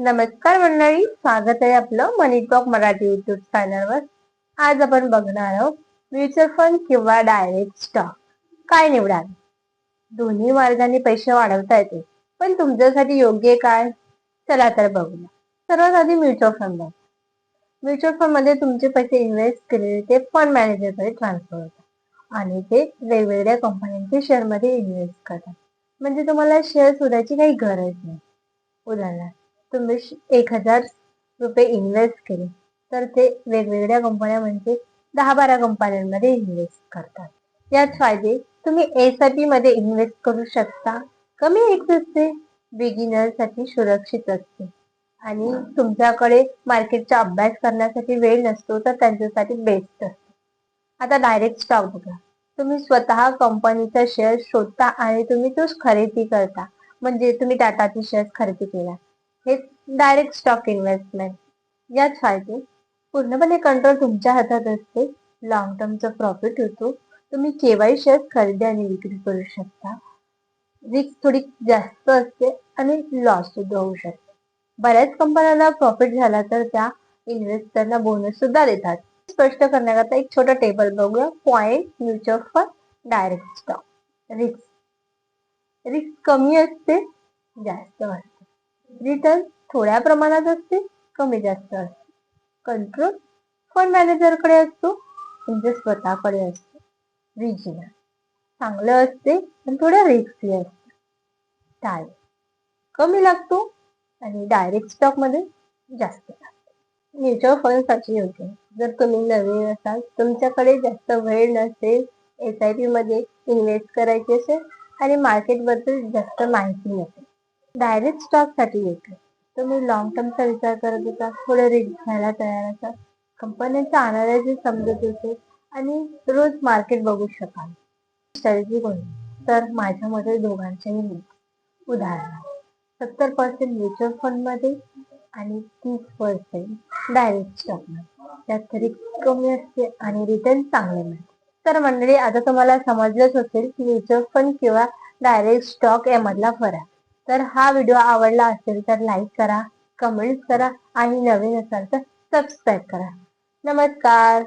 नमस्कार मंडळी, स्वागत आहे आपलं मनी टॉक मराठी युट्यूब चॅनलवर. आज आपण बघणार आहोत म्युच्युअल फंड किंवा डायरेक्ट स्टॉक काय निवडावे. दोन्ही मार्गाने पैसे वाढवता येते, पण तुमच्यासाठी योग्य काय? चला तर बघूया. सर्वात आधी म्युच्युअल फंड. म्युच्युअल फंड मध्ये तुमचे पैसे इन्व्हेस्ट केलेले ते फंड मॅनेजरकडे ट्रान्सफर होतात आणि ते वेगवेगळ्या कंपन्यांचे शेअर मध्ये इन्व्हेस्ट करतात. म्हणजे तुम्हाला शेअर शोधायची काही गरज नाही. उदाहरणार्थ, तुम्ही 1,000 रुपये इन्व्हेस्ट केले तर ते वेगवेगळ्या कंपन्या म्हणजे 10-12 कंपन्यांमध्ये इन्व्हेस्ट करतात. यात फायदे, तुम्ही एस-आय-पी मध्ये इन्व्हेस्ट करू शकता. कमी रिस्क असते, बिगिनर साठी सुरक्षित असते आणि तुमच्याकडे मार्केटचा अभ्यास करण्यासाठी वेळ नसतो तर त्यांच्यासाठी बेस्ट असते. आता डायरेक्ट स्टॉक बघा. तुम्ही स्वतः कंपनीचा शेअर शोधता आणि तुम्ही तोच खरेदी करता. म्हणजे तुम्ही टाटाचे शेअर खरेदी केला, हे डायरेक्ट स्टॉक इन्व्हेस्टमेंट. यात फायदे, पूर्णपणे कंट्रोल तुमच्या हातात असते. लॉंग टर्मचा प्रॉफिट होतो. तुम्ही केव्हाही शेअर खरेदी आणि विक्री करू शकता. रिस्क थोडी जास्त असते आणि लॉस सुद्धा होऊ शकते. बऱ्याच कंपन्यांना प्रॉफिट झाला तर त्या इन्व्हेस्टरना बोनस सुद्धा देतात. स्पष्ट करण्याकरता एक छोटा टेबल बघूया. Point, mutual fund, direct stock. Risk risk कमी असते, जास्त असते. रिटर्न थोड्या प्रमाणात असते, कमी जास्त असते. कंट्रोल फंड मॅनेजरकडे असतो, तुमच्या स्वतःकडे असतो. रिजनल चांगलं असते पण थोडं रिस्की असते. टाइम कमी लागतो आणि डायरेक्ट स्टॉक मध्ये जास्त लागतो. म्युच्युअल फंड साठी योग्य, जर तुम्ही नवीन असाल, तुमच्याकडे जास्त वेळ नसेल, एस-आय-पी मध्ये इन्व्हेस्ट करायचे असेल आणि मार्केट बद्दल जास्त माहिती नसेल, डायरेक्ट स्टॉक साठी योग्य. तुम्ही लॉंग टर्मचा विचार करत होता, थोडं रिस्क घ्यायला तयार असाल, कंपन्यांचा अनालिसिस समजत असेल आणि रोज मार्केट बघू शकाल. स्ट्रॅटेजी कोणती? तर माझ्या मते दोघांच्याही नाही. उदाहरण, 70% म्युच्युअल फंड मध्ये आणि 30% डायरेक्ट स्टॉक मध्ये. त्यात रिस्क कमी असते आणि रिटर्न चांगले मिळते. तर मंडळी, आता तुम्हाला समजलंच असेल की म्युच्युअल फंड किंवा डायरेक्ट स्टॉक यामधला फरक. तर हा व्हिडिओ आवडला असेल तर लाईक करा, कमेंट करा आणि नवीन असाल तर सबस्क्राईब करा. नमस्कार.